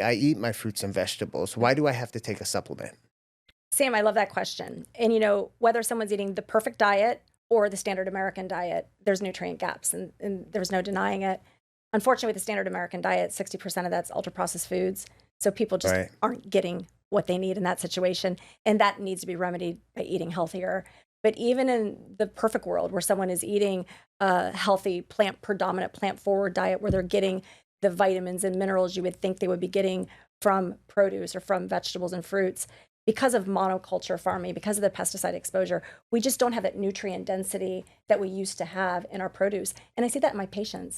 I eat my fruits and vegetables. Why do I have to take a supplement? Sam, I love that question. And whether someone's eating the perfect diet or the standard American diet, there's nutrient gaps, and there's no denying it. Unfortunately, with the standard American diet, 60% of that's ultra processed foods. So people just Right. aren't getting what they need in that situation. And that needs to be remedied by eating healthier. But even in the perfect world where someone is eating a healthy, plant predominant, plant forward diet where they're getting the vitamins and minerals you would think they would be getting from produce or from vegetables and fruits, because of monoculture farming, because of the pesticide exposure, we just don't have that nutrient density that we used to have in our produce. And I see that in my patients.